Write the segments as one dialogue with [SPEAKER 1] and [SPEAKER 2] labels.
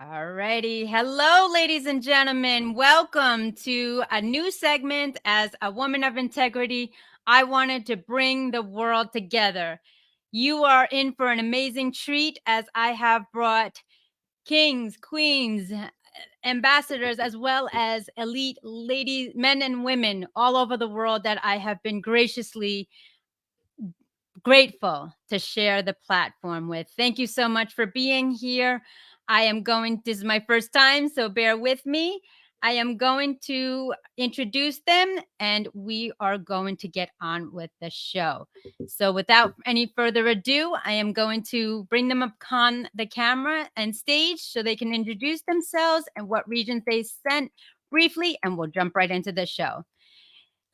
[SPEAKER 1] All righty. Hello, ladies and gentlemen. Welcome to a new segment. As a woman of integrity, I wanted to bring the world together. You are in for an amazing treat as I have brought kings, queens, ambassadors, as well as elite ladies, men and women all over the world that I have been graciously grateful to share the platform with. Thank you so much for being here. This is my first time, so bear with me. I am going to introduce them and we are going to get on with the show. So, without any further ado, I am going to bring them upon the camera and stage so they can introduce themselves and what regions they sent briefly, and we'll jump right into the show.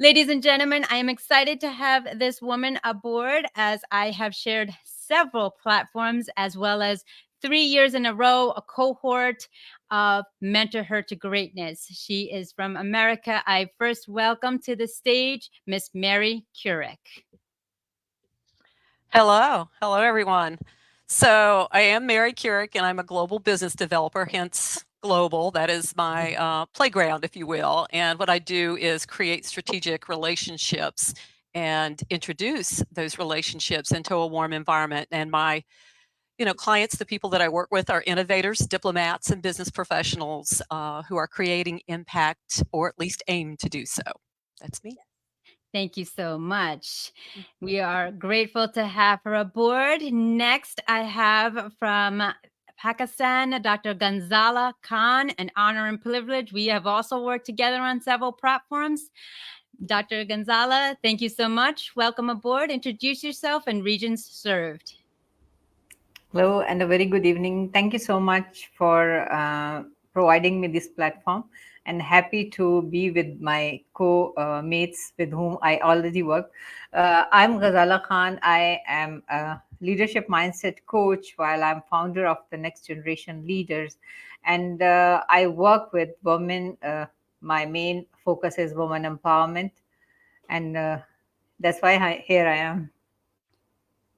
[SPEAKER 1] Ladies and gentlemen, I am excited to have this woman aboard as I have shared several platforms as well as 3 years in a row, a cohort of Mentor Her to Greatness. She is from America. I first welcome to the stage Miss Mary Kurek.
[SPEAKER 2] Hello. Hello, everyone. So I am Mary Kurek, and I'm a global business developer, hence global. That is my playground, if you will. And what I do is create strategic relationships and introduce those relationships into a warm environment. And my clients, the people that I work with are innovators, diplomats, and business professionals who are creating impact or at least aim to do so. That's me.
[SPEAKER 1] Thank you so much. We are grateful to have her aboard. Next, I have from Pakistan, Dr. Ghazala Khan, an honor and privilege. We have also worked together on several platforms. Dr. Ghazala, thank you so much. Welcome aboard. Introduce yourself and regions served.
[SPEAKER 3] Hello, and a very good evening. Thank you so much for providing me this platform, and happy to be with my co-mates with whom I already work. I'm Ghazala Khan. I am a leadership mindset coach, while I'm founder of the Next Generation Leaders, and I work with women. My main focus is women empowerment, and that's why here I am.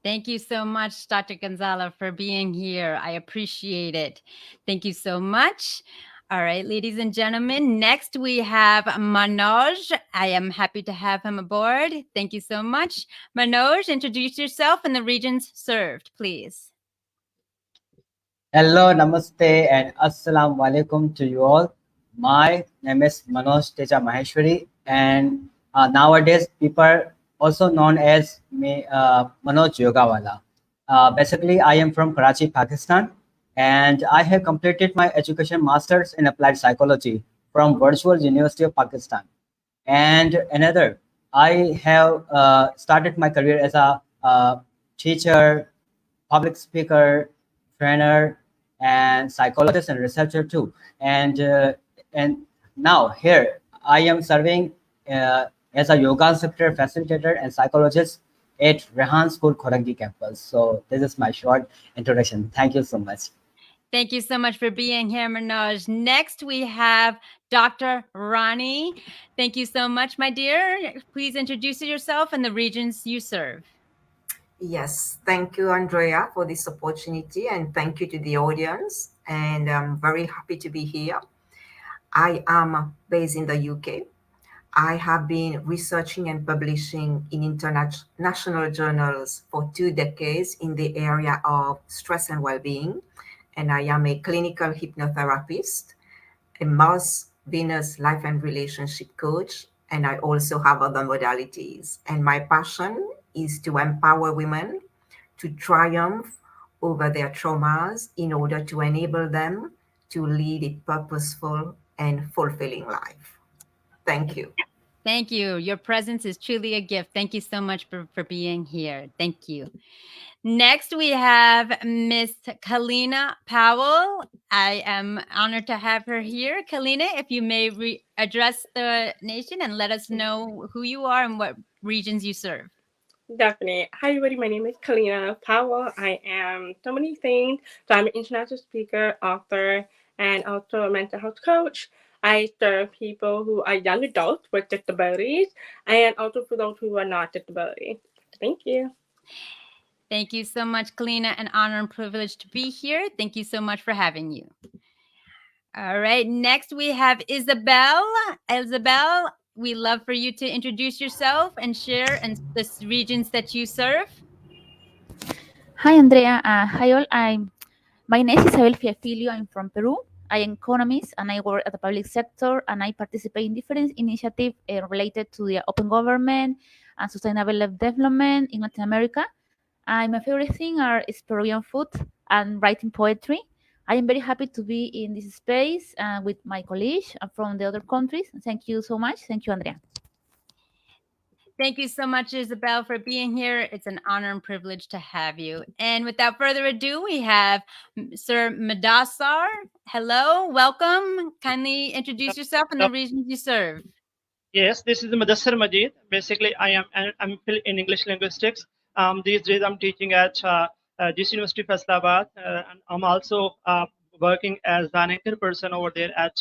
[SPEAKER 1] Thank you so much, Dr. Gonzala, for being here. I appreciate it. Thank you so much. All right, ladies and gentlemen, next we have Manoj. I am happy to have him aboard. Thank you so much. Manoj, introduce yourself and the regions served, please.
[SPEAKER 4] Hello, namaste, and assalamu alaikum to you all. My name is Manoj Teja Maheshwari, and nowadays people also known as me Manoj Yogawala. Basically, I am from Karachi, Pakistan, and I have completed my education masters in applied psychology from Virtual University of Pakistan. And another, I have started my career as a teacher, public speaker, trainer, and psychologist and researcher too. And now here I am serving as a yoga instructor, facilitator, and psychologist at Rehan School, Khorangi campus. So this is my short introduction. Thank you so much.
[SPEAKER 1] Thank you so much for being here, Manoj. Next, we have Dr. Rani. Thank you so much, my dear. Please introduce yourself and the regions you serve.
[SPEAKER 5] Yes, thank you, Andrea, for this opportunity, and thank you to the audience. And I'm very happy to be here. I am based in the UK. I have been researching and publishing in international journals for 2 decades in the area of stress and well-being. And I am a clinical hypnotherapist, a Mars Venus life and relationship coach, and I also have other modalities. And my passion is to empower women to triumph over their traumas in order to enable them to lead a purposeful and fulfilling life. Thank you.
[SPEAKER 1] Thank you. Your presence is truly a gift. Thank you so much for being here. Thank you. Next, we have Miss Kalina Powell. I am honored to have her here. Kalina, if you may address the nation and let us know who you are and what regions you serve.
[SPEAKER 6] Definitely. Hi, everybody. My name is Kalina Powell. I am so many things. So I'm an international speaker, author, and also a mental health coach. I serve people who are young adults with disabilities and also for those who are not disability. Thank you.
[SPEAKER 1] Thank you so much, Kalina. An honor and privilege to be here. Thank you so much for having you. All right. Next, we have Isabel. Isabel, we love for you to introduce yourself and share and the regions that you serve.
[SPEAKER 7] Hi, Andrea. Hi, all. My name is Isabel Fiafilio. I'm from Peru. I am economist and I work at the public sector and I participate in different initiatives related to the open government and sustainable development in Latin America. My favorite thing are is Peruvian food and writing poetry. I am very happy to be in this space with my colleagues from the other countries. Thank you so much. Thank you, Andrea.
[SPEAKER 1] Thank you so much, Isabel, for being here. It's an honor and privilege to have you. And without further ado, we have Sir Madassar. Hello, welcome. Kindly introduce yourself and the regions you serve.
[SPEAKER 8] Yes, this is Mudassar Majid. Basically, I'm in English linguistics. These days, I'm teaching at this University Faisalabad, and I'm also working as an anchor person over there at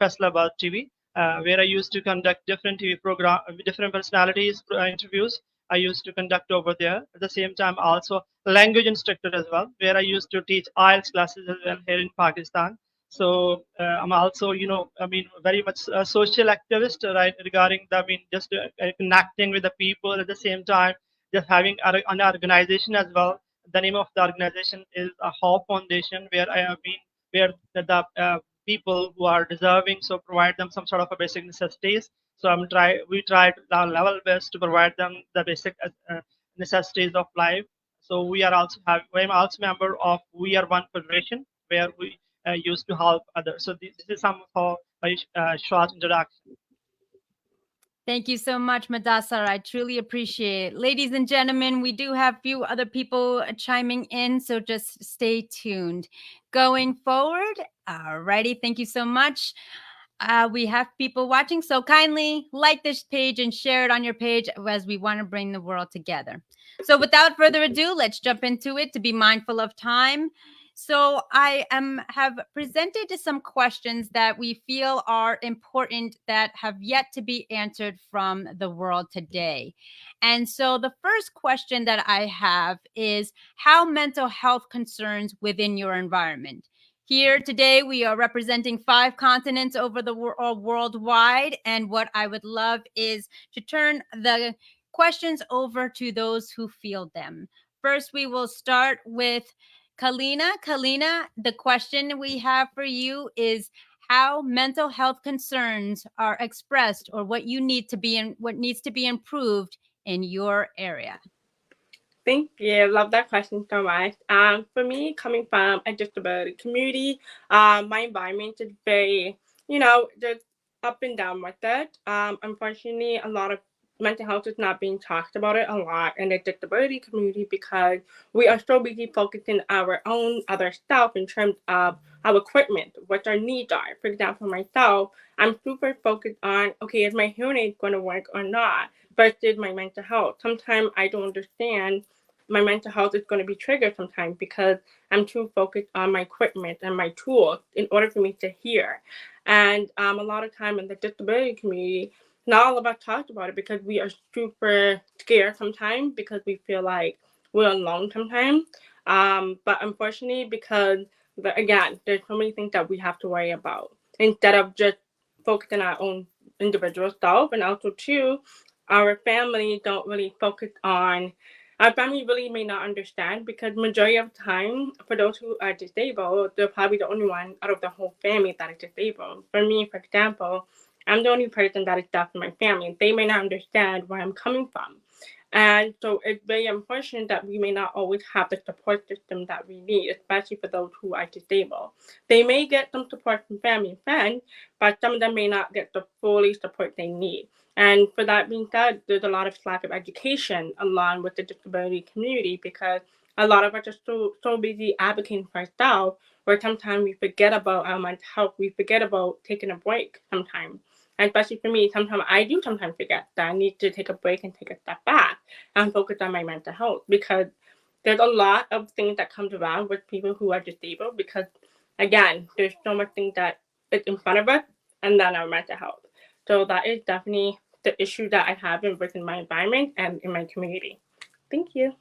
[SPEAKER 8] Faisalabad TV, where I used to conduct different TV program, different personalities interviews. I used to conduct over there. At the same time, also language instructor as well, where I used to teach IELTS classes as well here in Pakistan. So I'm also, very much a social activist, right? Regarding the, just connecting with the people at the same time, just having an organization as well. The name of the organization is a Hope Foundation, where I have been, where the people who are deserving, so provide them some sort of a basic necessities. So we try to our level best to provide them the basic necessities of life. So I'm also member of We Are One Federation, where we used to help others. So this is some of my short introduction.
[SPEAKER 1] Thank you so much, Madassar. I truly appreciate it. Ladies and gentlemen, we do have a few other people chiming in, so just stay tuned. Going forward, alrighty, thank you so much. We have people watching, so kindly like this page and share it on your page as we want to bring the world together. So without further ado, let's jump into it to be mindful of time. So I have presented some questions that we feel are important that have yet to be answered from the world today. And so the first question that I have is how mental health concerns within your environment. Here today, we are representing 5 continents over the worldwide. And what I would love is to turn the questions over to those who field them. First, we will start with Kalina. Kalina, the question we have for you is how mental health concerns are expressed or what needs to be improved in your area.
[SPEAKER 6] Thank you. Love that question so much. For me, coming from a disability community, my environment is very, just up and down with it. Unfortunately, a lot of mental health is not being talked about it a lot in the disability community because we are so busy focusing our own other stuff in terms of our equipment, what our needs are. For example, myself, I'm super focused on, okay, is my hearing aid going to work or not? Versus my mental health. Sometimes I don't understand my mental health is going to be triggered sometimes because I'm too focused on my equipment and my tools in order for me to hear. And a lot of time in the disability community, not all of us talk about it because we are super scared sometimes because we feel like we're alone sometimes. But unfortunately, because again, there's so many things that we have to worry about instead of just focusing on our own individual self. And also too, our family don't really focus on. Our family really may not understand because majority of the time, for those who are disabled, they're probably the only one out of the whole family that is disabled. For me, for example, I'm the only person that is deaf in my family. They may not understand where I'm coming from. And so it's very unfortunate that we may not always have the support system that we need, especially for those who are disabled. They may get some support from family and friends, but some of them may not get the fully support they need. And for that being said, there's a lot of lack of education along with the disability community because a lot of us are so busy advocating for ourselves where sometimes we forget about our mental health. We forget about taking a break sometimes. And especially for me, sometimes I do sometimes forget that I need to take a break and take a step back and focus on my mental health because there's a lot of things that comes around with people who are disabled because, again, there's so much things that is in front of us and then our mental health. So that is definitely the issue that I have within my environment and in my community. Thank you.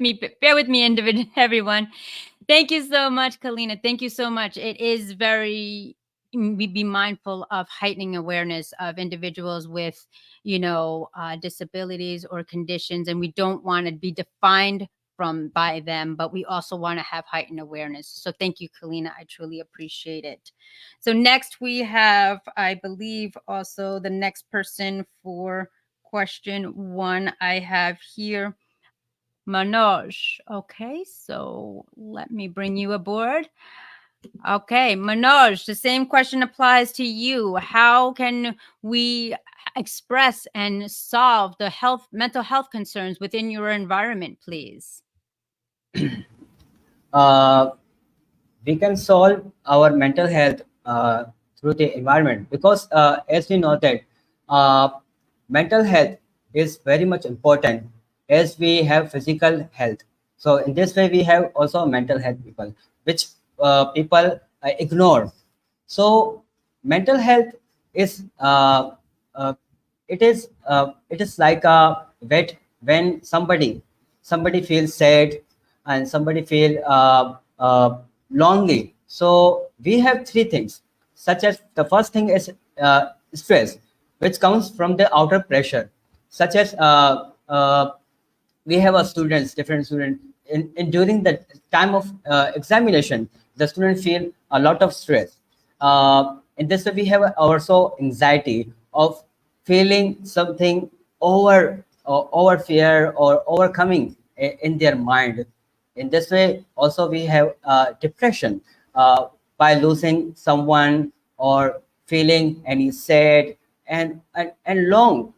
[SPEAKER 1] with me, everyone. Thank you so much, Kalina. Thank you so much. It is very, we be mindful of heightening awareness of individuals with, disabilities or conditions, and we don't want to be defined by them, but we also want to have heightened awareness. So thank you, Kalina. I truly appreciate it. So next we have, I believe, also the next person for question 1 I have here, Manoj. Okay, so let me bring you aboard. Okay, Manoj, the same question applies to you. How can we express and solve the mental health concerns within your environment, please?
[SPEAKER 4] We can solve our mental health through the environment, because as we know that mental health is very much important as we have physical health. So in this way we have also mental health people, which people ignore. So mental health is it is like a wet when somebody feels sad and somebody feel lonely. So we have three things, such as the first thing is stress, which comes from the outer pressure, such as we have a different student in during the time of examination, the student feel a lot of stress. In this way we have also anxiety of feeling something over fear or overcoming in their mind. In this way also we have depression by losing someone or feeling any sad and long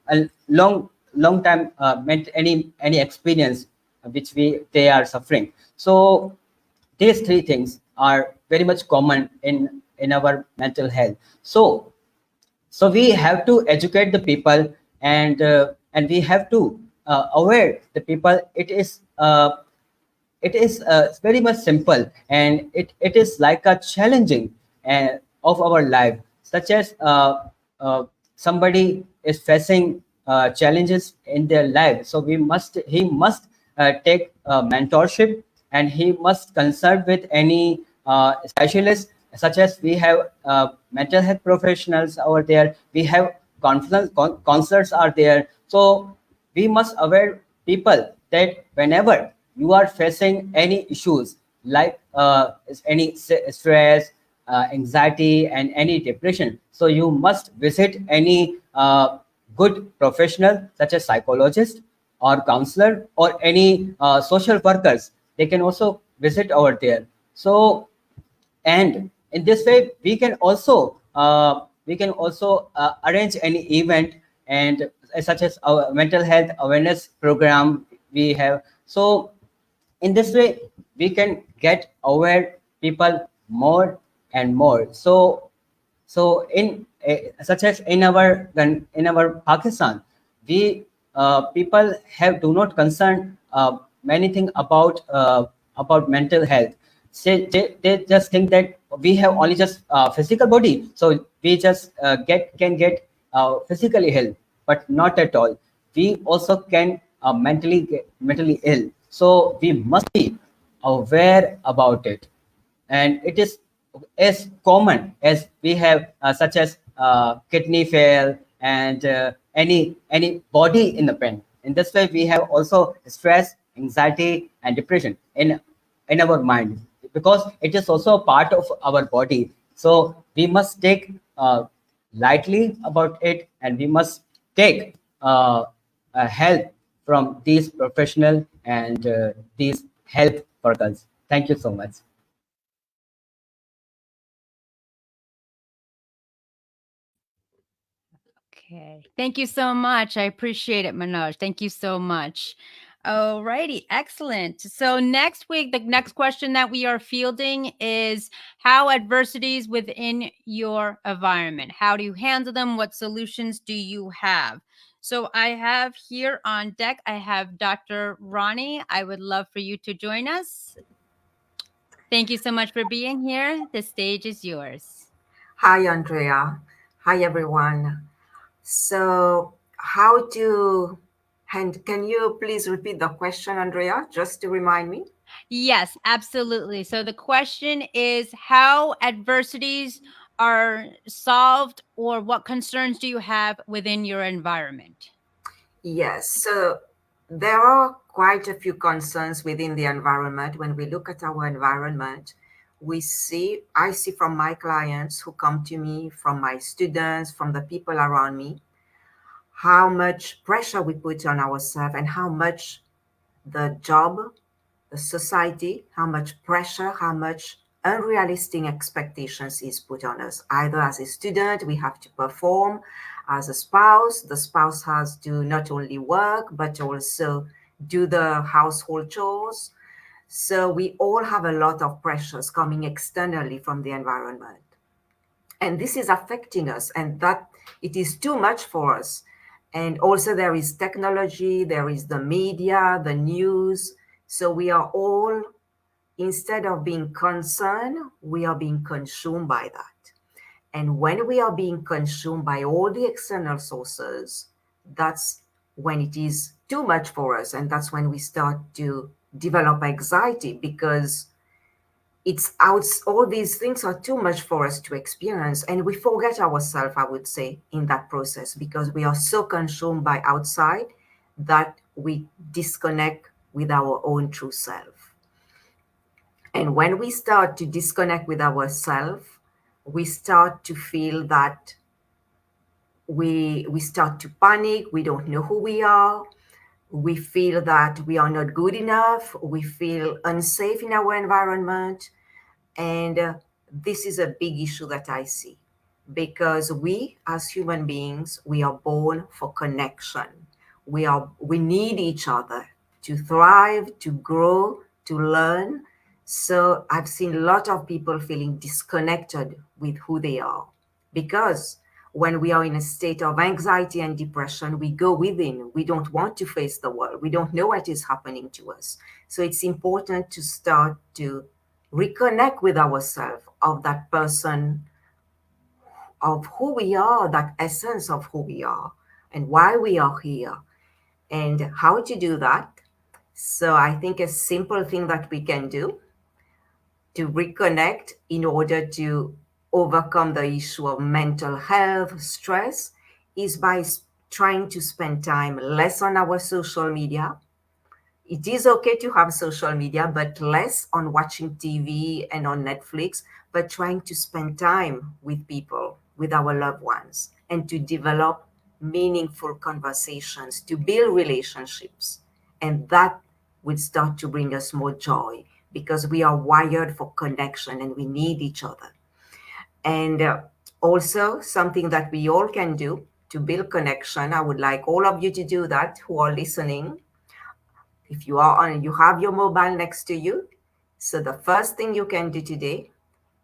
[SPEAKER 4] time meant any experience which they are suffering. So these three things are very much common in our mental health. So we have to educate the people, and we have to aware the people. It is very much simple, and it is like a challenging of our life, such as somebody is facing challenges in their life. So he must take mentorship, and he must consult with any specialist, such as we have mental health professionals over there, we have counselors are there. So we must aware people that whenever you are facing any issues like any stress, anxiety, and any depression, so you must visit any good professional, such as psychologist or counselor or any social workers. They can also visit over there. So, and in this way we can also arrange any event, and such as our mental health awareness program we have. So in this way we can get aware people more and more. So in such as in our Pakistan, we people do not concern many things about mental health. They just think that we have only just physical body, so we just can get physically ill, but not at all. We also can mentally ill. So we must be aware about it, and it is as common as we have such as kidney fail and any body in the pain. In this way we have also stress, anxiety, and depression in our mind, because it is also a part of our body. So we must take lightly about it, and we must take help from these professional and these health workers. Thank you so much.
[SPEAKER 1] Okay. Thank you so much. I appreciate it, Manoj. Thank you so much. Alrighty, excellent. So next week, the next question that we are fielding is how adversities within your environment. How do you handle them? What solutions do you have? So I have here on deck, I have Dr. Ronnie. I would love for you to join us. Thank you so much for being here. The stage is yours.
[SPEAKER 5] Hi, Andrea. Hi, everyone. So, how to And can you please repeat the question, Andrea, just to remind me?
[SPEAKER 1] Yes, absolutely. So the question is how adversities are solved, or what concerns do you have within your environment?
[SPEAKER 5] Yes, so there are quite a few concerns within the environment. When we look at our environment, I see from my clients who come to me, from my students, from the people around me, how much pressure we put on ourselves and how much the job, the society, how much pressure, how much unrealistic expectations is put on us. Either as a student, we have to perform; as a spouse, the spouse has to not only work, but also do the household chores. So we all have a lot of pressures coming externally from the environment. And this is affecting us, and that it is too much for us. And also there is technology, there is the media, the news. So we are all, instead of being concerned, we are being consumed by that. And when we are being consumed by all the external sources, that's when it is too much for us. And that's when we start to develop anxiety, because it's out, all these things are too much for us to experience. And we forget ourselves, I would say, in that process, because we are so consumed by outside that we disconnect with our own true self. And when we start to disconnect with ourselves, we start to feel that we start to panic. We don't know who we are. We feel that we are not good enough. We feel unsafe in our environment. And this is a big issue that I see, because we as human beings, we are born for connection. We need each other to thrive, to grow, to learn. So I've seen a lot of people feeling disconnected with who they are, because when we are in a state of anxiety and depression, we go within. We don't want to face the world. We don't know what is happening to us. So it's important to start to reconnect with ourselves, of that person, of who we are, that essence of who we are and why we are here, and how to do that. So I think a simple thing that we can do to reconnect in order to overcome the issue of mental health, stress, is by trying to spend time less on our social media. It is okay to have social media, but less on watching TV and on Netflix, but trying to spend time with people, with our loved ones, and to develop meaningful conversations, to build relationships. And that would start to bring us more joy, because we are wired for connection and we need each other. And also, something that we all can do to build connection, I would like all of you to do that who are listening. If you are on, you have your mobile next to you. So the first thing you can do today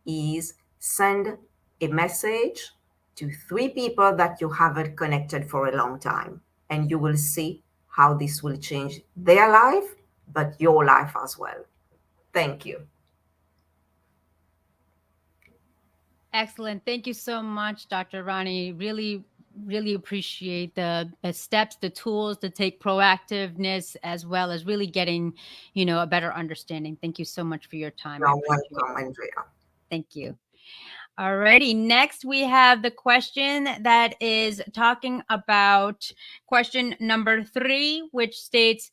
[SPEAKER 5] is send a message to 3 people that you haven't connected for a long time. And you will see how this will change their life, but your life as well. Thank you.
[SPEAKER 1] Excellent. Thank you so much, Dr. Rani. Really appreciate the steps, the tools to take proactiveness, as well as really getting, a better understanding. Thank you so much for your time.
[SPEAKER 5] You're welcome, Andrea.
[SPEAKER 1] Thank you. Alrighty, next we have the question that is talking about question number 3, which states,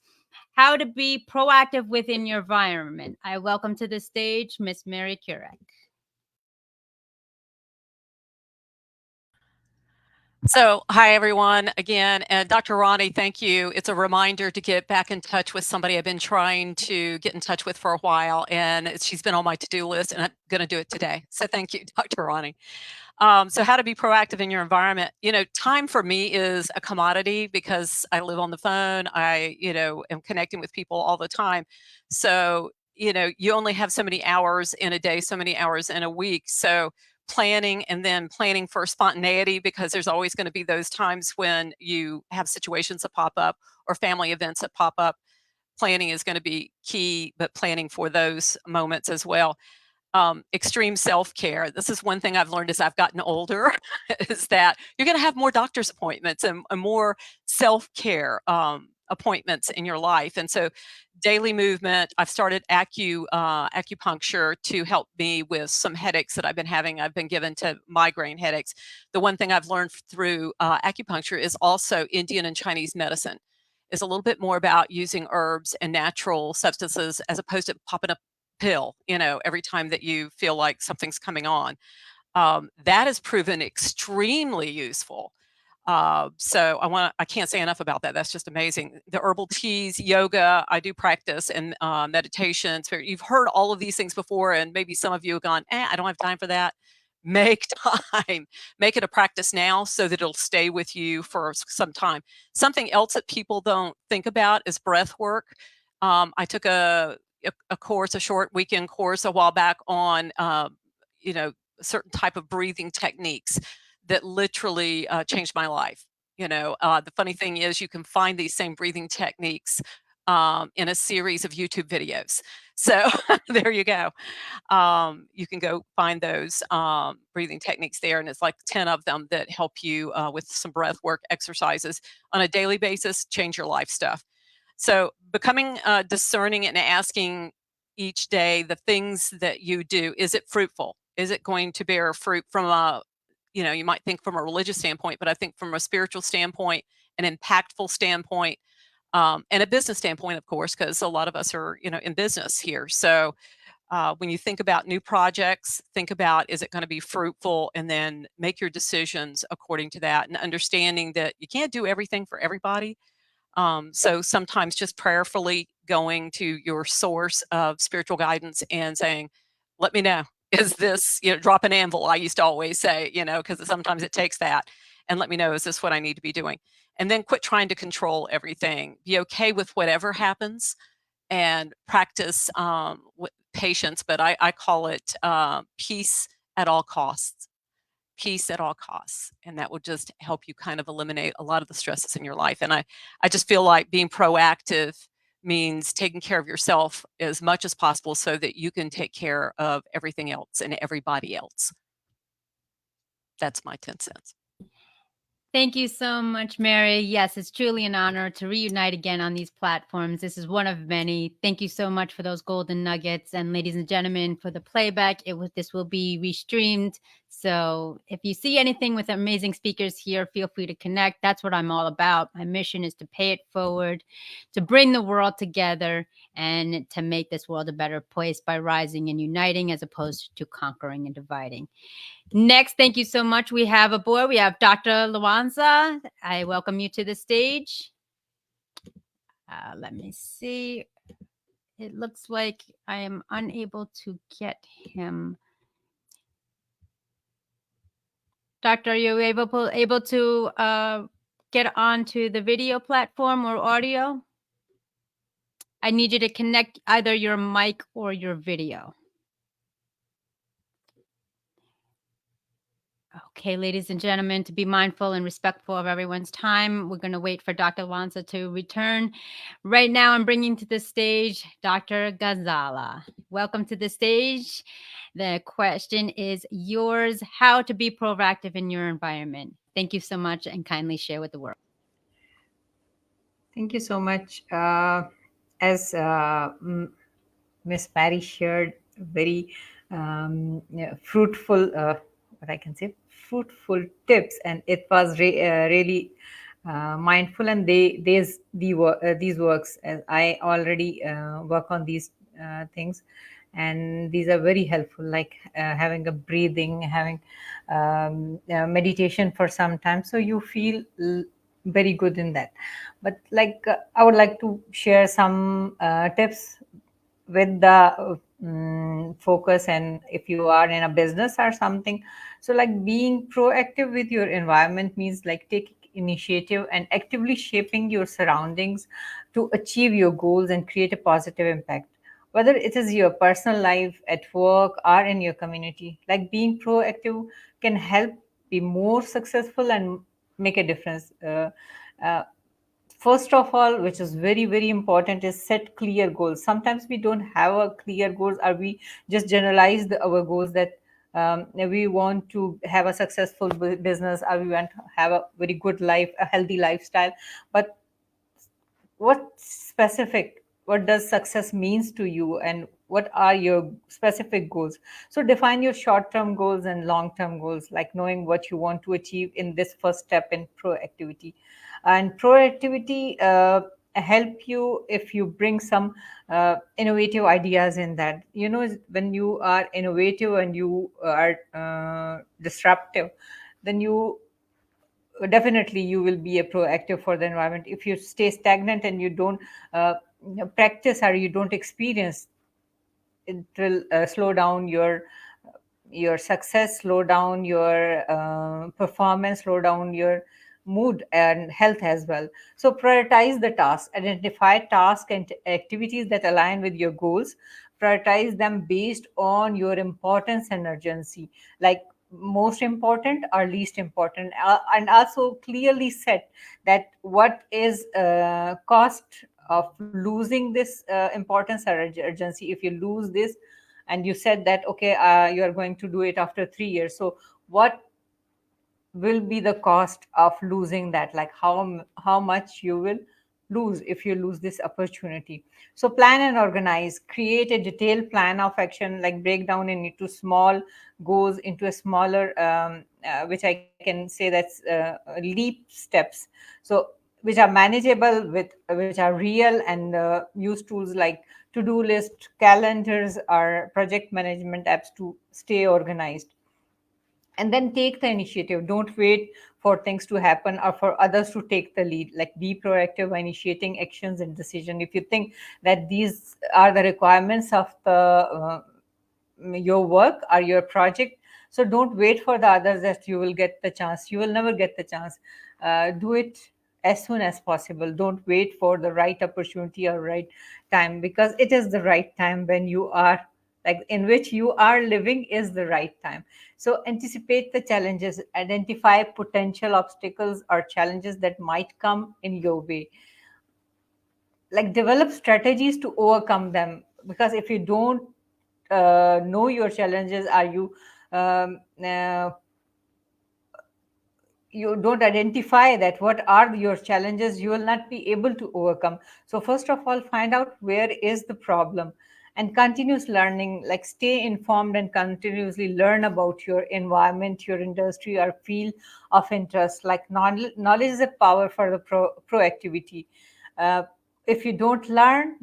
[SPEAKER 1] how to be proactive within your environment. I welcome to the stage Miss Mary Kurek.
[SPEAKER 2] So, hi everyone again, and Dr. Rani, thank you. It's a reminder to get back in touch with somebody I've been trying to get in touch with for a while, and she's been on my to-do list, and I'm going to do it today. So thank you, Dr. Rani. So how to be proactive in your environment. Time for me is a commodity, because I live on the phone. I, am connecting with people all the time. So, you only have so many hours in a day, so many hours in a week. So planning, and then planning for spontaneity, because there's always going to be those times when you have situations that pop up or family events that pop up. Planning is going to be key, but planning for those moments as well. Extreme self-care. This is one thing I've learned as I've gotten older, is that you're going to have more doctor's appointments and more self-care. appointments in your life. And so daily movement, I've started acupuncture to help me with some headaches that I've been having. I've been given to migraine headaches. The one thing I've learned through acupuncture is also Indian and Chinese medicine is a little bit more about using herbs and natural substances as opposed to popping a pill, every time that you feel like something's coming on. That has proven extremely useful. So I can't say enough about that. That's just amazing. The herbal teas, yoga, I do practice, and meditation. You've heard all of these things before, and maybe some of you have gone, I don't have time for that. Make time. Make it a practice now so that it'll stay with you for some time. Something else that people don't think about is breath work. I took a course, a short weekend course a while back on, a certain type of breathing techniques that literally changed my life. The funny thing is you can find these same breathing techniques in a series of YouTube videos. So there you go. You can go find those breathing techniques there, and it's like 10 of them that help you with some breath work exercises on a daily basis, change your life stuff. So becoming discerning and asking each day the things that you do, is it fruitful? Is it going to bear fruit from a, you might think from a religious standpoint, but I think from a spiritual standpoint, an impactful standpoint, and a business standpoint, of course, because a lot of us are, in business here. So when you think about new projects, think about, is it going to be fruitful? And then make your decisions according to that, and understanding that you can't do everything for everybody. So sometimes just prayerfully going to your source of spiritual guidance and saying, let me know, is this, drop an anvil, I used to always say, because sometimes it takes that, and let me know, is this what I need to be doing? And then quit trying to control everything. Be okay with whatever happens, and practice with patience, but I call it peace at all costs. Peace at all costs. And that will just help you kind of eliminate a lot of the stresses in your life. And I just feel like being proactive means taking care of yourself as much as possible so that you can take care of everything else and everybody else. That's my 10 cents.
[SPEAKER 1] Thank you so much, Mary. Yes, it's truly an honor to reunite again on these platforms. This is one of many. Thank you so much for those golden nuggets. And ladies and gentlemen, for the playback, this will be restreamed. So if you see anything with amazing speakers here, feel free to connect. That's what I'm all about. My mission is to pay it forward, to bring the world together, and to make this world a better place by rising and uniting as opposed to conquering and dividing. Next, thank you so much. We have aboard, we have Dr. Luanza. I welcome you to the stage. Let me see. It looks like I am unable to get him. Doctor, are you able to get onto the video platform or audio? I need you to connect either your mic or your video. Okay, ladies and gentlemen, to be mindful and respectful of everyone's time, we're going to wait for Dr. Lanza to return. Right now, I'm bringing to the stage Dr. Ghazala. Welcome to the stage. The question is yours: how to be proactive in your environment. Thank you so much, and kindly share with the world.
[SPEAKER 3] Thank you so much. As Miss Mary shared, very fruitful, what I can say, fruitful tips, and it was really mindful. And these works, as I already work on these things, and these are very helpful, like having a breathing, having meditation for some time, so you feel very good in that. But like I would like to share some tips with the focus, and if you are in a business or something. So like being proactive with your environment means like taking initiative and actively shaping your surroundings to achieve your goals and create a positive impact, whether it is your personal life, at work, or in your community. Like being proactive can help be more successful and make a difference. First of all, which is very, very important, is set clear goals. Sometimes we don't have a clear goals, or we just generalize our goals that we want to have a successful business, or we want to have a very good life, a healthy lifestyle. But what does success means to you, and what are your specific goals. So define your short term goals and long term goals, like knowing what you want to achieve in this first step in proactivity. And proactivity help you if you bring some innovative ideas in that. When you are innovative and you are disruptive, then definitely you will be a proactive for the environment. If you stay stagnant and you don't practice or you don't experience, it will slow down your success, slow down your performance, slow down your mood and health as well. So prioritize the tasks, identify tasks and activities that align with your goals. Prioritize them based on your importance and urgency, like most important or least important, and also clearly set that what is cost of losing this importance or urgency. If you lose this and you said that, okay, you are going to do it after 3 years, so what will be the cost of losing that, like how much you will lose if you lose this opportunity. So plan and organize, create a detailed plan of action, like break down into small goals, into a smaller which I can say that's leap steps, so which are manageable, which are real, and use tools like to-do list, calendars, or project management apps to stay organized. And then take the initiative. Don't wait for things to happen or for others to take the lead. Like, be proactive by initiating actions and decision. If you think that these are the requirements of the your work or your project, so don't wait for the others that you will get the chance. You will never get the chance. Do it as soon as possible. Don't wait for the right opportunity or right time, because it is the right time when you are, like, in which you are living is the right time. So anticipate the challenges, identify potential obstacles or challenges that might come in your way, like develop strategies to overcome them. Because if you don't know your challenges, or you don't identify that what are your challenges, you will not be able to overcome. So first of all, find out where is the problem, and continuous learning, like stay informed and continuously learn about your environment, your industry, or field of interest. Like knowledge is a power for the proactivity. uh, if you don't learn,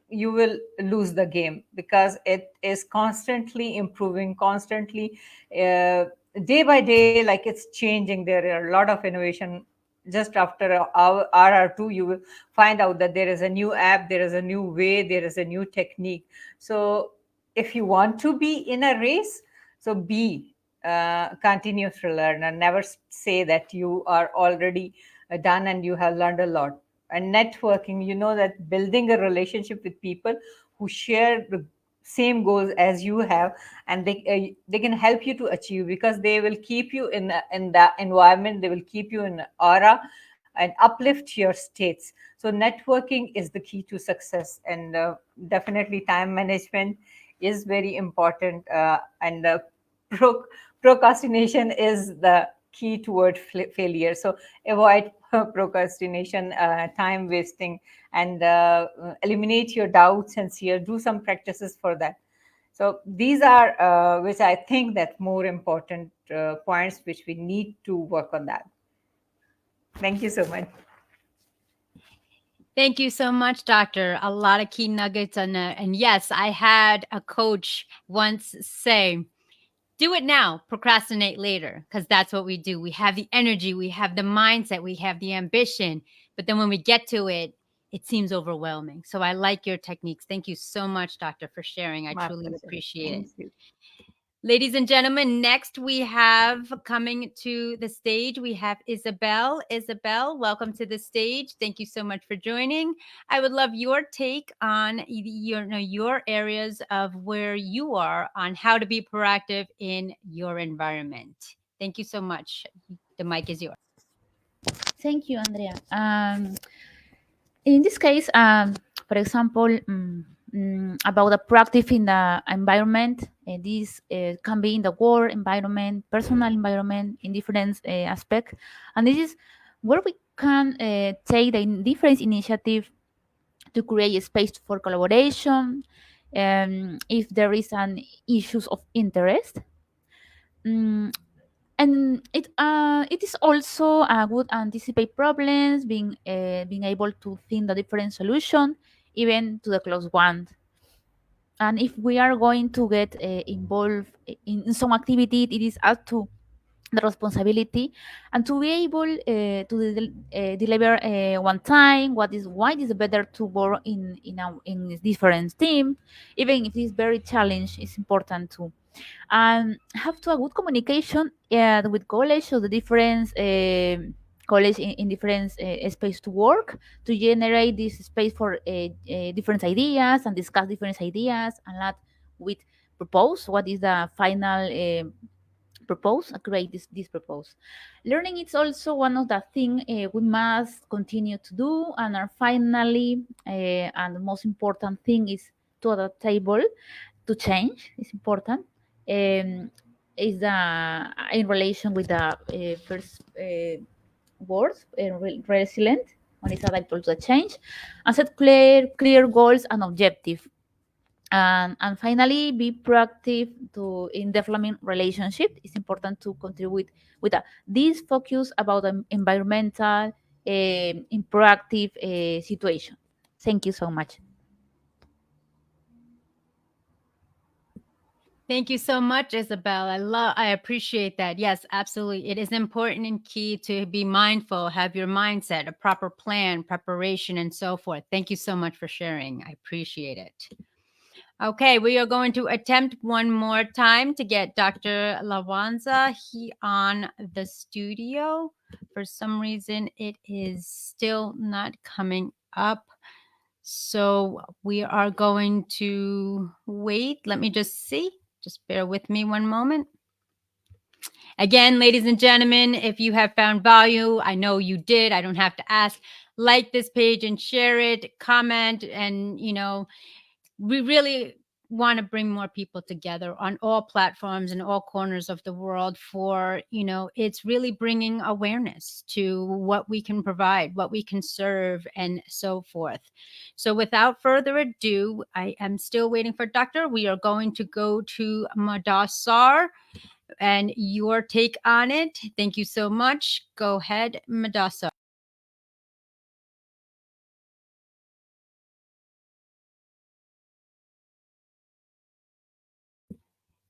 [SPEAKER 3] you will lose the game, because it is constantly improving, constantly day by day, like it's changing. There are a lot of innovation. Just after an hour or two, you will find out that there is a new app, there is a new way, there is a new technique. So if you want to be in a race, so be continuous learner. Never say that you are already done and you have learned a lot. And networking, that building a relationship with people who share the same goals as you have, and they can help you to achieve, because they will keep you in that environment, they will keep you in aura and uplift your states. So networking is the key to success. And definitely time management is very important, and procrastination is the key toward failure. So avoid procrastination, time wasting, and eliminate your doubts and fear. Do some practices for that. So these are which I think that more important points which we need to work on that. Thank you so much.
[SPEAKER 1] Thank you so much, Doctor. A lot of key nuggets on that. And yes, I had a coach once say, do it now, procrastinate later, because that's what we do. We have the energy, we have the mindset, we have the ambition. But then when we get to it, it seems overwhelming. So I like your techniques. Thank you so much, Doctor, for sharing. I truly appreciate it. Ladies and gentlemen, next we have coming to the stage, we have Isabel. Isabel, welcome to the stage. Thank you so much for joining. I would love your take on your areas of where you are on how to be proactive in your environment. Thank you so much. The mic is yours.
[SPEAKER 7] Thank you, Andrea. In this case, for example, about the proactive in the environment, this can be in the work environment, personal environment, in different aspects. And this is where we can take the different initiative to create a space for collaboration, if there is an issues of interest. Mm, and it is also a good anticipate problems, being able to think the different solution, even to the close one. And if we are going to get involved in some activity, it is up to the responsibility and to be able to deliver one time why it is better to work in different team, even if it's very challenge. It's important to have to a good communication with college or the different college in different space to work, to generate this space for different ideas and discuss different ideas and that with propose what is the final propose create this propose. Learning is also one of the things we must continue to do, and our finally and the most important thing is to the table to change is important. Is the in relation with the first words, resilient, when it's adaptable to the change, and set clear goals and objective. And finally, be proactive to in developing relationship. It's important to contribute with this focus about environmental in proactive situation. Thank you so much.
[SPEAKER 1] Thank you so much, Isabel. I appreciate that. Yes, absolutely. It is important and key to be mindful, have your mindset, a proper plan, preparation, and so forth. Thank you so much for sharing. I appreciate it. Okay, we are going to attempt one more time to get Dr. Lawanza on the studio. For some reason, it is still not coming up. So we are going to wait. Let me just see. Just bear with me one moment. Again, ladies and gentlemen, if you have found value, I know you did. I don't have to ask. Like this page and share it, comment, and, we really want to bring more people together on all platforms in all corners of the world for, it's really bringing awareness to what we can provide, what we can serve, and so forth. So without further ado, I am still waiting for Doctor. We are going to go to Madassar and your take on it. Thank you so much. Go ahead, Madassar.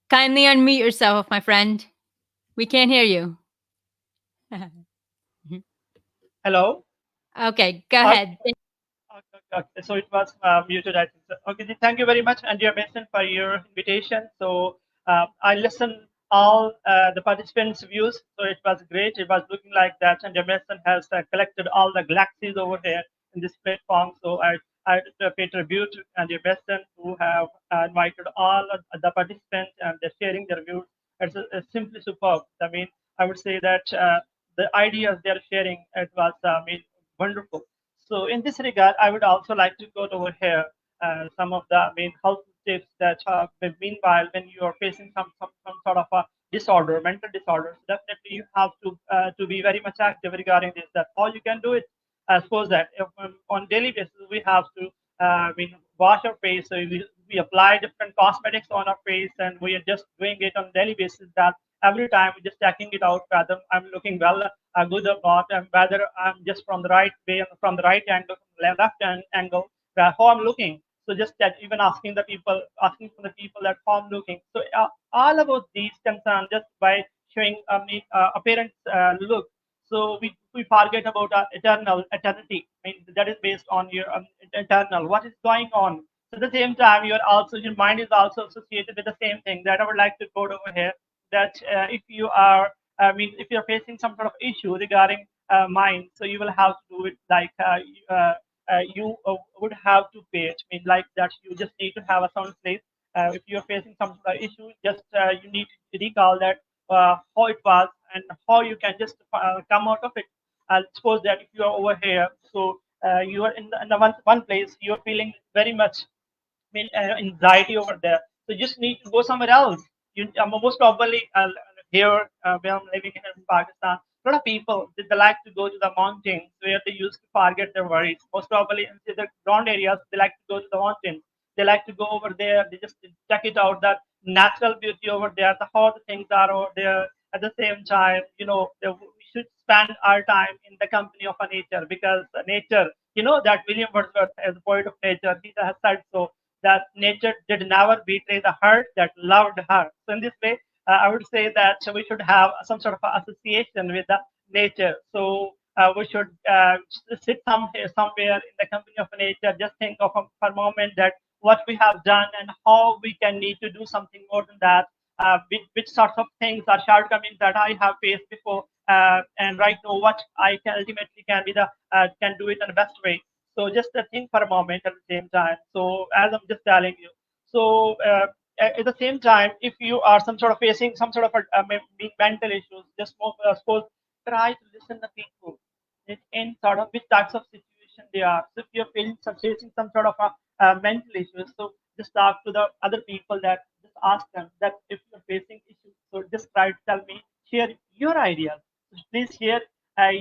[SPEAKER 1] Kindly unmute yourself, my friend. We can't hear you.
[SPEAKER 8] Hello.
[SPEAKER 1] Okay, go ahead.
[SPEAKER 8] Okay. So it was muted, I think. So, okay, thank you very much, Andrea Mason, for your invitation. So I listened all the participants' views. So it was great. It was looking like that Andrea Mason has collected all the galaxies over here in this platform. So I pay tribute to Andrea Mason, who have invited all of the participants and they're sharing their views. It's simply superb. I mean, I would say that the ideas they're sharing, it was wonderful. So in this regard, I would also like to go over here some of the main health tips that meanwhile, when you are facing some sort of a disorder, mental disorder, so definitely you have to be very much active regarding this. That all you can do is suppose that if, on daily basis we have to wash our face. So we apply different cosmetics on our face, and we are just doing it on daily basis. That every time we're just checking it out whether I'm looking well, good or not, and whether I'm just from the right way, from the right angle, from the left angle, how I'm looking. So just that, even asking from the people that how I'm looking. So all about these concerns just by showing apparent look. So we forget about our eternity. I mean, that is based on your eternal. What is going on? So at the same time, your mind is also associated with the same thing. That I would like to quote over here. That if you are, if you're facing some sort of issue regarding mind, so you will have to do it like you would have to pay it. I mean, like that, you just need to have a sound place. If you're facing some issue, just you need to recall that how it was and how you can just come out of it. Suppose that if you are over here, so you are in the one place, you're feeling very much anxiety over there. So you just need to go somewhere else. Most probably here where I'm living in Pakistan. A lot of people, they like to go to the mountains where they used to forget their worries. Most probably in the ground areas, they like to go to the mountains. They like to go over there. They just check it out, that natural beauty over there, how the things are over there. At the same time, we should spend our time in the company of a nature, because nature, that William Wordsworth, as a poet of nature, he has said so, that nature did never betray the heart that loved her. So in this way, I would say that we should have some sort of association with the nature. So we should sit somewhere in the company of nature, just think of for a moment that what we have done and how we can need to do something more than that. Which sorts of things are shortcomings that I have faced before, and right now what I can ultimately can be can do it in the best way. So just think for a moment at the same time. So as I'm just telling you, so at the same time, if you are some sort of facing some sort of mental issues, just suppose try to listen to people in sort of which types of situation they are. So if you're facing some sort of mental issues, so just talk to the other people, that just ask them that if you're facing issues, so just try to tell me, share your ideas. Please share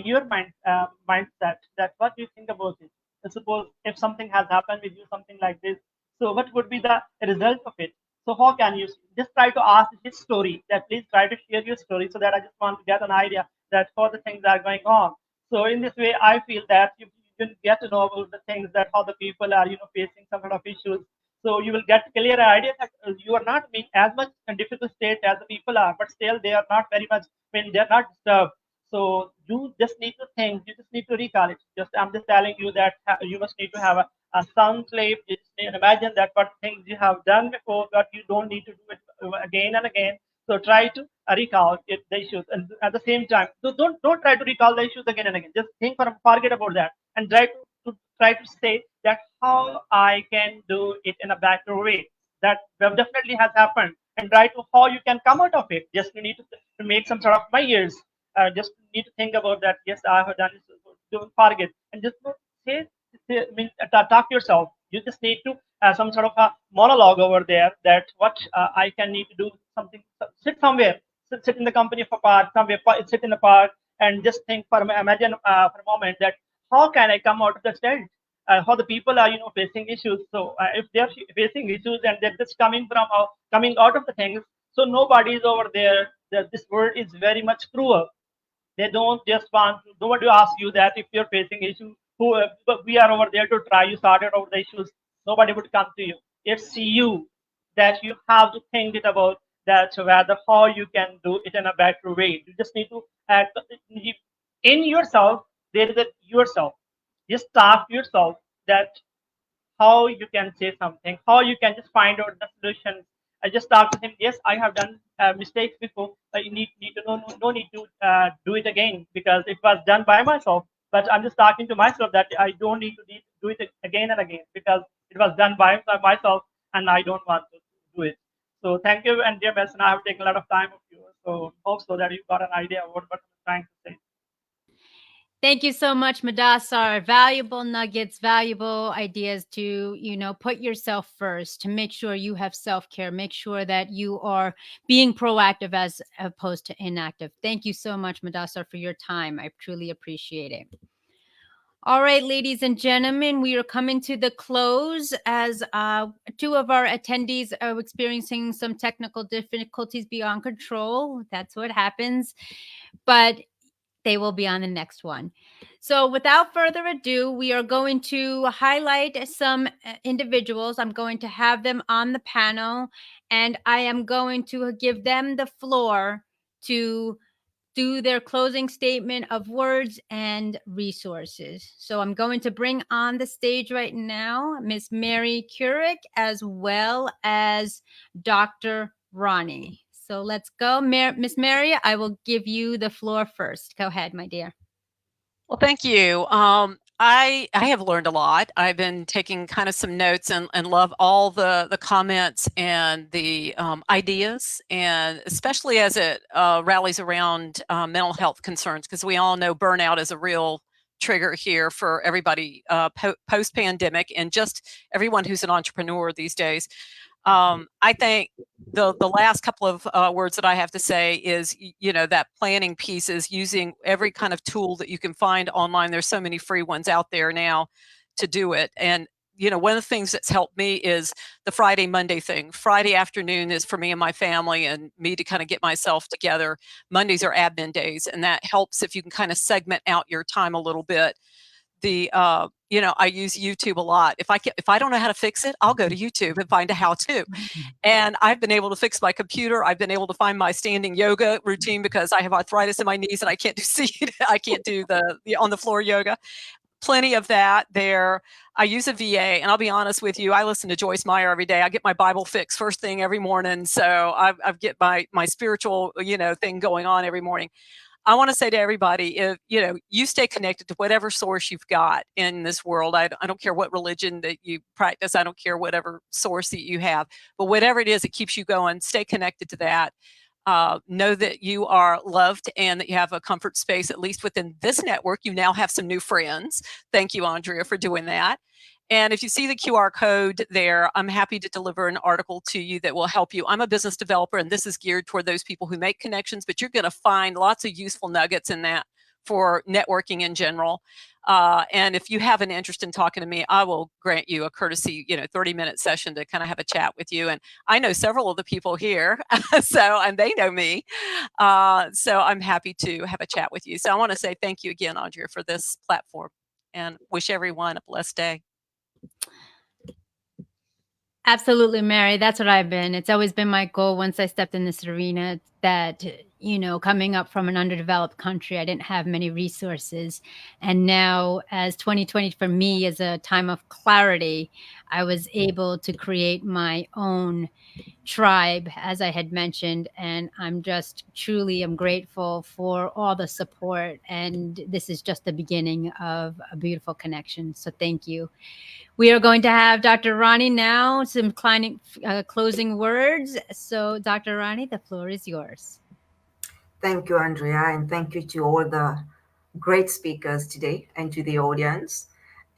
[SPEAKER 8] your mindset, that what do you think about it. So suppose if something has happened with you, something like this, so what would be the result of it? So how can you just try to ask his story, that please try to share your story, so that I just want to get an idea that how the things are going on. So in this way, I feel that you can get to know about the things, that how the people are, facing some kind of issues. So you will get clear idea that you are not being as much in difficult state as the people are, but still they are not very much when they're not disturbed. So you just need to think, you just need to recall it. I'm just telling you that you must need to have a sound clip. You just need to imagine that what things you have done before, but you don't need to do it again and again. So try to recall the issues, and at the same time, so don't try to recall the issues again and again. Just forget about that, and try to say that how I can do it in a better way. That definitely has happened, and try to how you can come out of it. Just you need to make some sort of measures. Just need to think about that. Yes, I have done this. Don't forget, and just talk to yourself. You just need to some sort of a monologue over there, that what I can need to do something. Sit somewhere, sit in the company of a park somewhere, sit in the park, and just think imagine for a moment that how can I come out of the tent. How the people are facing issues. So if they're facing issues and they're just coming out of the things, so nobody is over there. This world is very much cruel. They don't just want to, nobody ask you that if you're facing issues, but we are over there to try you sorted out the issues. Nobody would come to you. It's you that you have to think it about, that whether how you can do it in a better way. You just need to in yourself, there is a yourself. Just talk to yourself that how you can say something, how you can just find out the solution. I just talked to him. Yes, I have done mistakes before, but you need to no need to do it again, because it was done by myself. But I'm just talking to myself that I don't need to do it again and again, because it was done by myself, and I don't want to do it. So thank you, and dear Mason, I have taken a lot of time of yours. So hope so that you got an idea of what I'm trying to say.
[SPEAKER 1] Thank you so much, Madassar. Valuable nuggets, valuable ideas to, put yourself first, to make sure you have self-care, make sure that you are being proactive as opposed to inactive. Thank you so much, Madassar, for your time. I truly appreciate it. All right, ladies and gentlemen, we are coming to the close as two of our attendees are experiencing some technical difficulties beyond control. That's what happens. But they will be on the next one. So without further ado, we are going to highlight some individuals. I'm going to have them on the panel, and I am going to give them the floor to do their closing statement of words and resources. So I'm going to bring on the stage right now Miss Mary Kurek, as well as Dr. Ronnie. So let's go. Miss Mary, I will give you the floor first. Go ahead, my dear.
[SPEAKER 2] Well, thank you. I have learned a lot. I've been taking kind of some notes and love all the comments and the ideas, and especially as it rallies around mental health concerns, because we all know burnout is a real trigger here for everybody post-pandemic, and just everyone who's an entrepreneur these days. I think the last couple of words that I have to say is, that planning piece is using every kind of tool that you can find online. There's so many free ones out there now to do it. And, one of the things that's helped me is the Friday, Monday thing. Friday afternoon is for me and my family and me to kind of get myself together. Mondays are admin days, and that helps if you can kind of segment out your time a little bit. I use YouTube a lot. If I don't know how to fix it, I'll go to YouTube and find a how-to. And I've been able to fix my computer. I've been able to find my standing yoga routine because I have arthritis in my knees and I can't do seated. I can't do the on the floor yoga. Plenty of that there. I use a VA, and I'll be honest with you, I listen to Joyce Meyer every day. I get my Bible fix first thing every morning. So I get my spiritual, thing going on every morning. I want to say to everybody, if you stay connected to whatever source you've got in this world. I don't care what religion that you practice. I don't care whatever source that you have, but whatever it is that keeps you going, stay connected to that. Know that you are loved and that you have a comfort space, at least within this network. You now have some new friends. Thank you, Andrea, for doing that. And if you see the QR code there, I'm happy to deliver an article to you that will help you. I'm a business developer, and this is geared toward those people who make connections, but you're going to find lots of useful nuggets in that for networking in general. And if you have an interest in talking to me, I will grant you a courtesy, 30-minute session to kind of have a chat with you. And I know several of the people here, and they know me. So I'm happy to have a chat with you. So I want to say thank you again, Andrea, for this platform, and wish everyone a blessed day.
[SPEAKER 1] Absolutely, Mary. That's what I've been. It's always been my goal once I stepped in this arena that, coming up from an underdeveloped country, I didn't have many resources. And now, as 2020 for me is a time of clarity, I was able to create my own tribe, as I had mentioned. And I'm grateful for all the support. And this is just the beginning of a beautiful connection. So thank you. We are going to have Dr. Ronnie now, some closing words. So, Dr. Ronnie, the floor is yours.
[SPEAKER 5] Thank you, Andrea, and thank you to all the great speakers today and to the audience.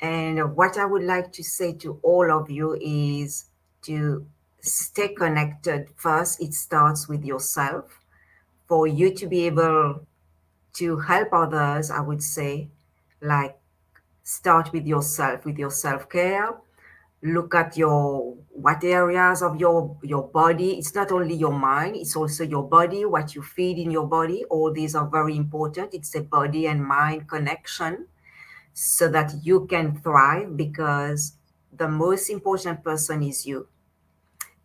[SPEAKER 5] And what I would like to say to all of you is to stay connected. First, it starts with yourself. For you to be able to help others, I would say, start with yourself, with your self-care. Look at what areas of your body. It's not only your mind, it's also your body, what you feed in your body. All these are very important. It's a body and mind connection so that you can thrive, because the most important person is you.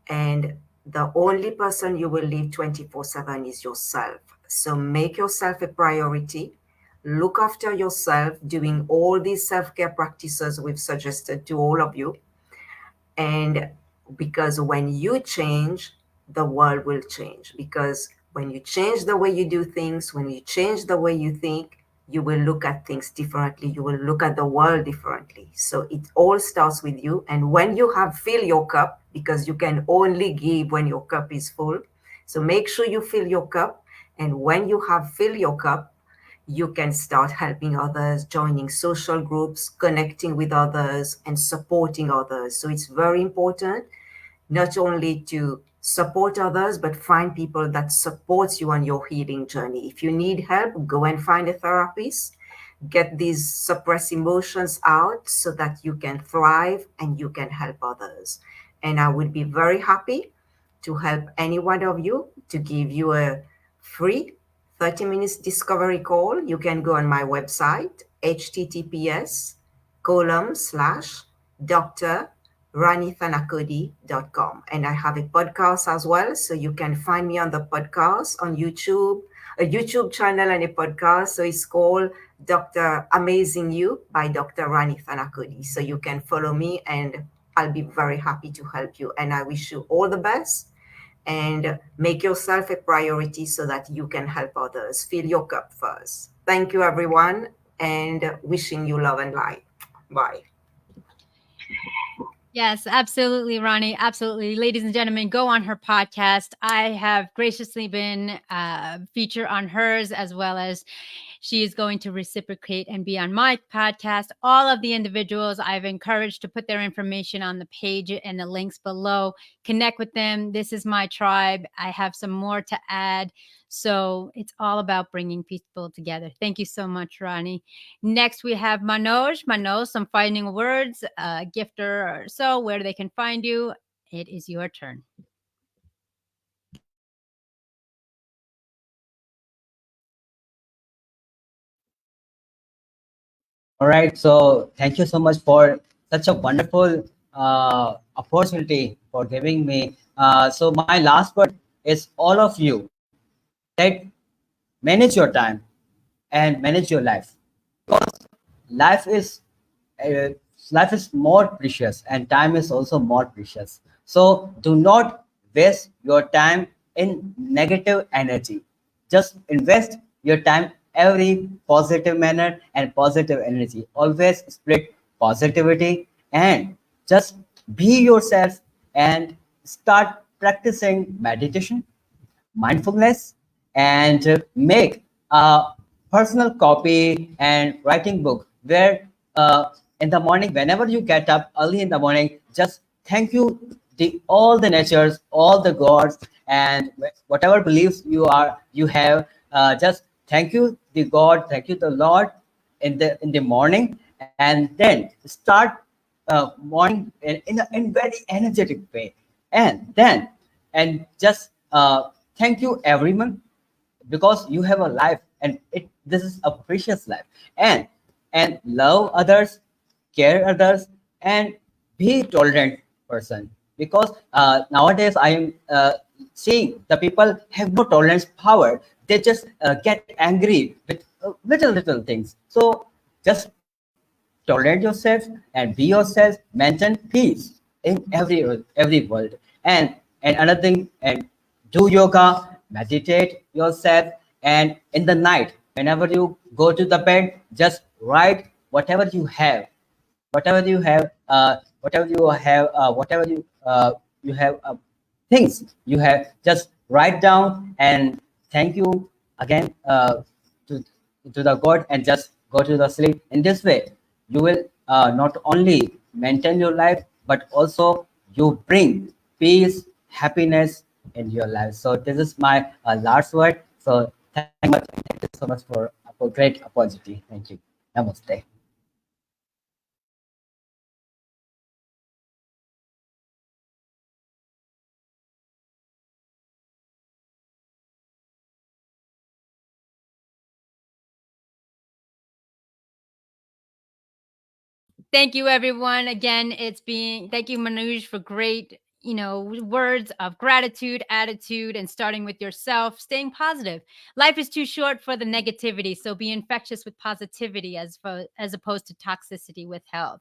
[SPEAKER 5] And the only person you will live 24/7 is yourself. So make yourself a priority. Look after yourself, doing all these self-care practices we've suggested to all of you. And because when you change, the world will change. Because when you change the way you do things, when you change the way you think, you will look at things differently. You will look at the world differently. So it all starts with you. And when you have fill your cup, because you can only give when your cup is full. So make sure you fill your cup. And when you have fill your cup, you can start helping others, joining social groups, connecting with others, and supporting others. So it's very important not only to support others, but find people that support you on your healing journey. If you need help, go and find a therapist. Get these suppressed emotions out so that you can thrive and you can help others. And I would be very happy to help any one of you, to give you a free 30 minutes discovery call. You can go on my website, https://drranithanakodi.com. And I have a podcast as well. So you can find me on the podcast on YouTube, a YouTube channel and a podcast. So it's called Dr. Amazing You by Dr. Rani Thanakodi. So you can follow me and I'll be very happy to help you. And I wish you all the best. And make yourself a priority so that you can help others. Fill your cup first. Thank you, everyone, and wishing you love and light. Bye.
[SPEAKER 1] Yes, absolutely, Ronnie. Absolutely. Ladies and gentlemen, go on her podcast. I have graciously been featured on hers, as well as She is going to reciprocate and be on my podcast. All of the individuals I've encouraged to put their information on the page and the links below. Connect with them. This is my tribe. I have some more to add. So it's all about bringing people together. Thank you so much, Ronnie. Next, we have Manoj. Manoj, some final words, a gifter or so, where they can find you. It is your turn.
[SPEAKER 4] All right. So thank you so much for such a wonderful opportunity for giving me. So my last word is all of you that manage your time and manage your life, because life is uh, life is more precious and time is also more precious. So do not waste your time in negative energy. Just invest your time every positive manner and positive energy. Always spread positivity and just be yourself and start practicing meditation, mindfulness, and make a personal copy and writing book where in the morning, whenever you get up early in the morning, just thank you all the natures, all the gods, and whatever beliefs you have, just thank you the god, thank you the lord in the morning, and then start morning in very energetic way, and then and just thank you everyone, because you have a life and this is a precious life, and love others, care others, and be tolerant person, because nowadays I am seeing the people have no tolerance power. They just get angry with little things. So just tolerate yourself and be yourself, maintain peace in every world. And another thing, and do yoga, meditate yourself, and in the night, whenever you go to the bed, just write whatever you have, whatever you have things you have, just write down and thank you again to the god, and just go to the sleep. In this way you will not only maintain your life, but also you bring peace, happiness in your life. So this is my last word. So thank you so much for great opportunity. Thank you. Namaste.
[SPEAKER 1] Thank you, everyone. Again, thank you, Manoj, for great, words of gratitude, attitude, and starting with yourself, staying positive. Life is too short for the negativity, so be infectious with positivity as opposed to toxicity with health.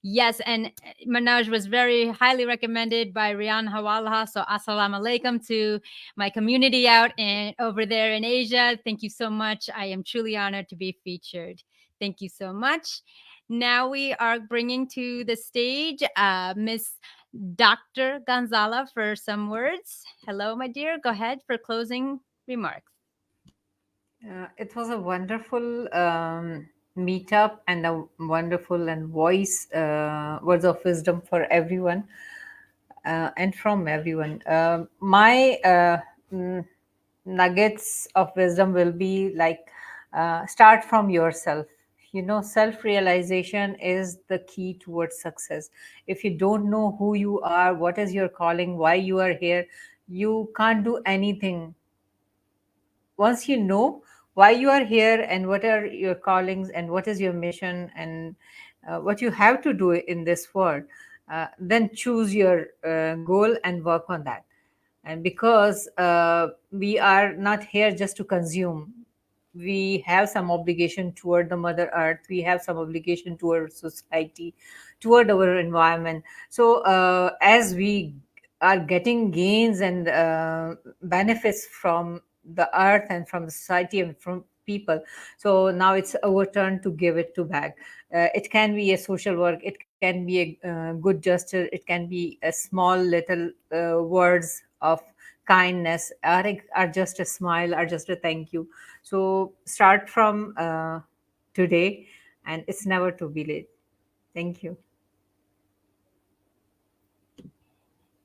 [SPEAKER 1] Yes, and Manoj was very highly recommended by Rian Hawalaha. So assalamu alaikum to my community over there in Asia. Thank you so much. I am truly honored to be featured. Thank you so much. Now we are bringing to the stage Miss Dr. Ghazala for some words. Hello, my dear. Go ahead for closing remarks.
[SPEAKER 3] It was a wonderful meetup and a wonderful and words of wisdom for everyone and from everyone. My nuggets of wisdom will be like start from yourself. Self-realization is the key towards success. If you don't know who you are, what is your calling, why you are here, you can't do anything. Once you know why you are here and what are your callings and what is your mission and what you have to do in this world, then choose your goal and work on that. And because we are not here just to consume, we have some obligation toward the mother earth, we have some obligation toward society, toward our environment. So as we are getting gains and benefits from the earth and from the society and from people, so now it's our turn to give it to back. It can be a social work, it can be a good gesture, it can be a small little words of kindness, or just a smile, or just a thank you. So start from today, and it's never too be late. Thank you.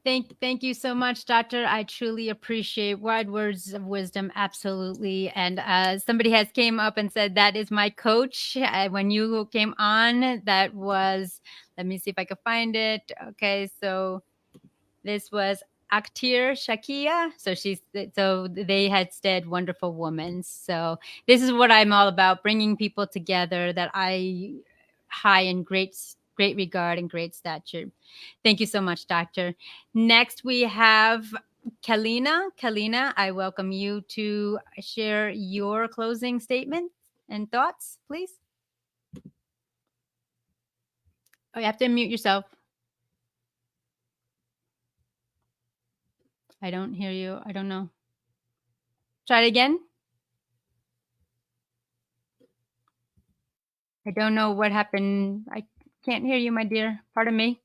[SPEAKER 1] Thank you so much, Doctor. I truly appreciate wide words of wisdom. Absolutely. And somebody has came up and said that is my coach. When you came on, that was, let me see if I can find it. Okay, so this was Akhtir Shakia. So they had said wonderful woman. So this is what I'm all about, bringing people together that I high in great regard and great stature. Thank you so much, Doctor. Next, we have Kalina. Kalina, I welcome you to share your closing statement and thoughts, please. Oh, you have to unmute yourself. I don't hear you. I don't know. Try it again. I don't know what happened. I can't hear you, my dear. Pardon me.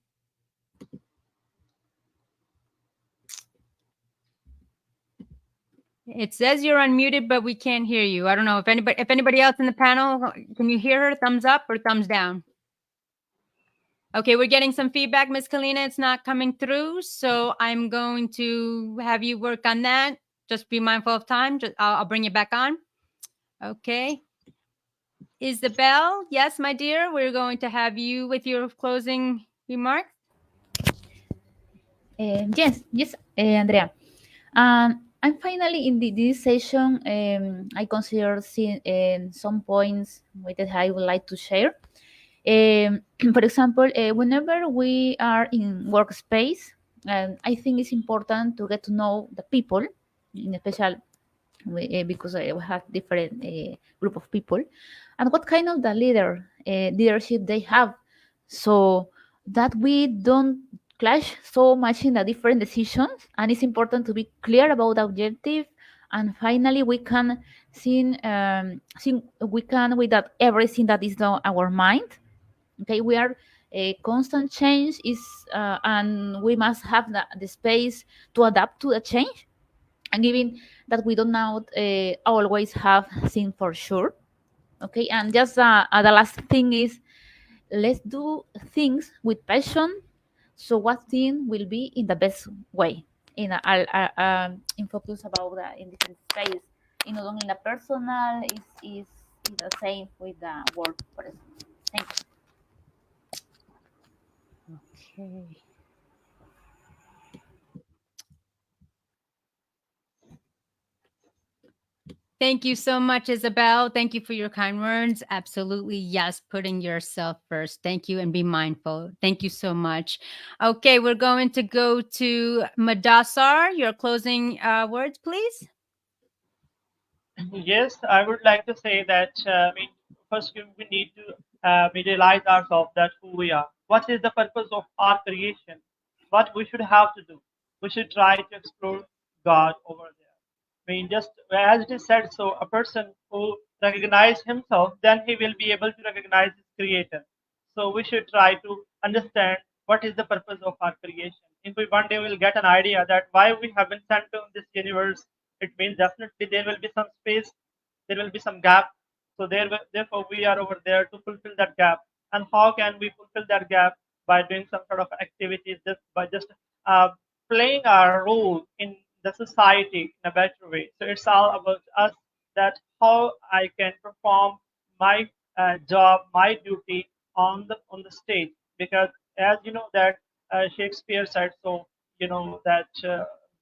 [SPEAKER 1] It says you're unmuted, but we can't hear you. I don't know if anybody else in the panel, can you hear her? Thumbs up or thumbs down? Okay, we're getting some feedback, Miss Kalina. It's not coming through, so I'm going to have you work on that. Just be mindful of time. I'll bring you back on. Okay. Isabel, yes, my dear, we're going to have you with your closing remarks.
[SPEAKER 7] Yes, Andrea. And finally, in this session, I consider some points that I would like to share. For example, whenever we are in workspace, I think it's important to get to know the people, in special because we have different group of people, and what kind of the leadership they have, so that we don't clash so much in the different decisions. And it's important to be clear about the objective. And finally, we can see we can without everything that is on our mind. Okay, we are a constant change is and we must have the space to adapt to the change, and given that we don't now always have things for sure. Okay, and just the last thing is, let's do things with passion, so what thing will be in the best way, in focus about the in different space, not only in the personal, is the same with the work person. Thank you.
[SPEAKER 1] Okay. Thank you so much, Isabel. Thank you for your kind words. Absolutely. Yes, putting yourself first. Thank you, and be mindful. Thank you so much. Okay, we're going to go to Madasar. Your closing words, please.
[SPEAKER 8] Yes, I would like to say that first we need to we realize ourselves that who we are. What is the purpose of our creation? What we should have to do? We should try to explore God over there. Just as it is said, so a person who recognizes himself, then he will be able to recognize his creator. So we should try to understand what is the purpose of our creation. If we one day will get an idea that why we have been sent to this universe, it means definitely there will be some space, there will be some gap. So therefore we are over there to fulfill that gap. And how can we fulfill that gap? By doing some sort of activities, just by just playing our role in the society in a better way. So it's all about us, that how I can perform my job, my duty on the stage. Because as you know that Shakespeare said so, that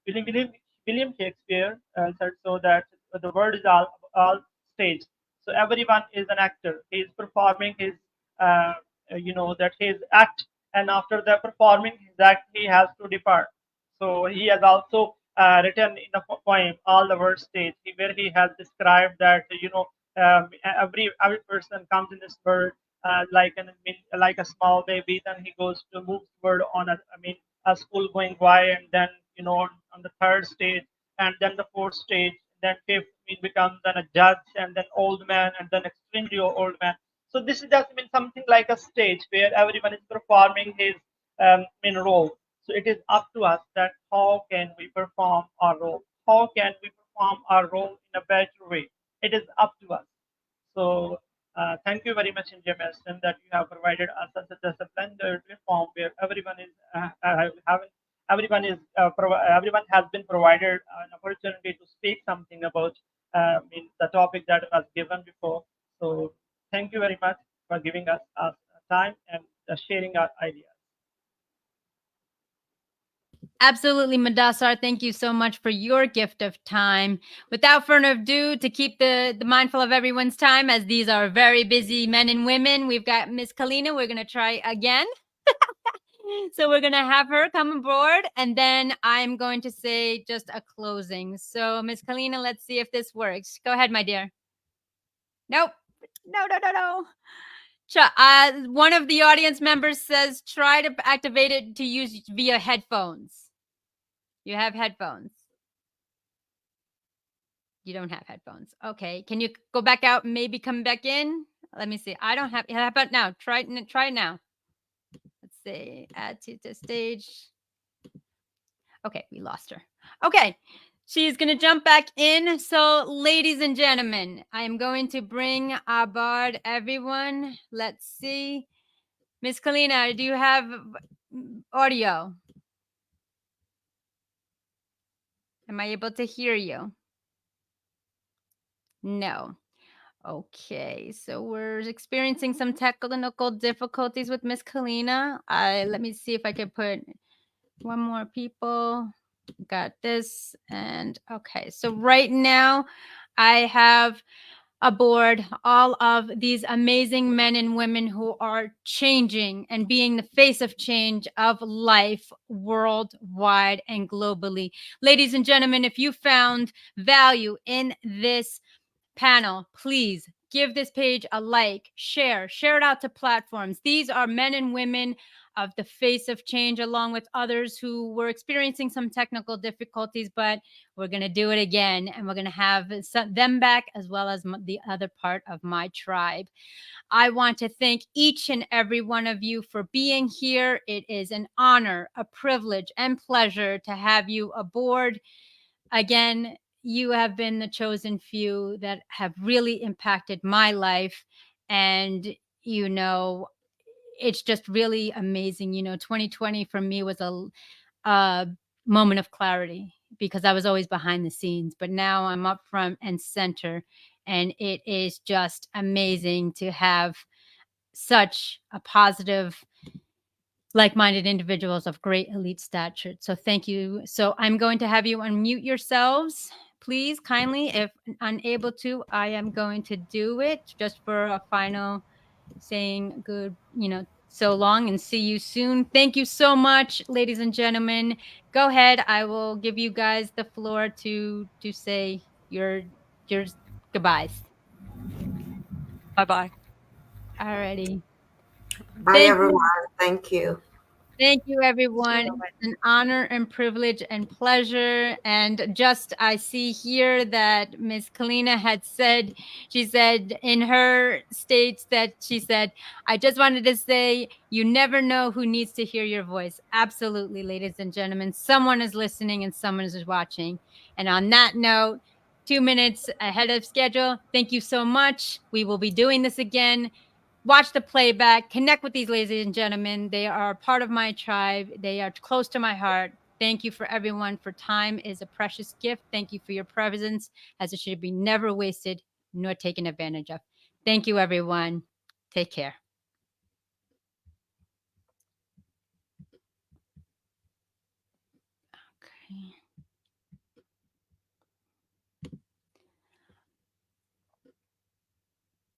[SPEAKER 8] William, William, William Shakespeare said so that the world is all stage. So everyone is an actor. He is performing his that his act, and after the performing his act, he has to depart. So he has also written in a poem all the world stage, where he has described that every person comes in this world like a small baby, then he goes to move toward on a school going by, and then on the third stage, and then the fourth stage, then fifth becomes then a judge, and then old man, and then extremely old man. So this is just something like a stage where everyone is performing his role. So it is up to us that how can we perform our role? How can we perform our role in a better way? It is up to us. So thank you very much, India Medicine, that you have provided us such a blended platform where everyone is everyone has been provided an opportunity to speak something about the topic that was given before. So thank you very much for giving us time and sharing our ideas.
[SPEAKER 1] Absolutely, Madassar. Thank you so much for your gift of time. Without further ado, to keep the mindful of everyone's time, as these are very busy men and women, we've got Miss Kalina. We're going to try again. So we're going to have her come aboard, and then I'm going to say just a closing. So, Miss Kalina, let's see if this works. Go ahead, my dear. Nope. No. One of the audience members says try to activate it to use via headphones. You have headphones. You don't have headphones. Okay. Can you go back out and maybe come back in? Let me see. I don't have. How about now? Try it now. Let's see. Add to the stage. Okay, we lost her. Okay. She's going to jump back in. So, ladies and gentlemen, I am going to bring aboard everyone. Let's see. Miss Kalina, do you have audio? Am I able to hear you? No. Okay, so we're experiencing some technical difficulties with Miss Kalina. Let me see if I can put one more people. Got this. And okay, so right now I have aboard all of these amazing men and women who are changing and being the face of change of life worldwide and globally. Ladies and gentlemen, if you found value in this panel, please give this page a like, share it out to platforms. These are men and women of the face of change, along with others who were experiencing some technical difficulties, but we're going to do it again, and we're going to have them back as well as the other part of my tribe. I want to thank each and every one of you for being here. It is an honor, a privilege, and pleasure to have you aboard. Again, you have been the chosen few that have really impacted my life. And, it's just really amazing. 2020 for me was a moment of clarity because I was always behind the scenes, but now I'm up front and center. And it is just amazing to have such a positive, like-minded individuals of great elite stature. So thank you. So I'm going to have you unmute yourselves, please, kindly. If unable to, I am going to do it just for a final saying good, so long and see you soon. Thank you so much, ladies and gentlemen. Go ahead. I will give you guys the floor to say your goodbyes.
[SPEAKER 2] Bye-bye.
[SPEAKER 1] Alrighty.
[SPEAKER 5] Bye, everyone. Thank you.
[SPEAKER 1] Thank you, everyone. It's an honor and privilege and pleasure. And I see here that Ms. Kalina had said, she said in her states that she said, I just wanted to say, you never know who needs to hear your voice. Absolutely, ladies and gentlemen. Someone is listening and someone is watching. And on that note, 2 minutes ahead of schedule. Thank you so much. We will be doing this again. Watch the playback, connect with these ladies and gentlemen. They are part of my tribe. They are close to my heart. Thank you for everyone, for time is a precious gift. Thank you for your presence, as it should be never wasted nor taken advantage of. Thank you, everyone. Take care.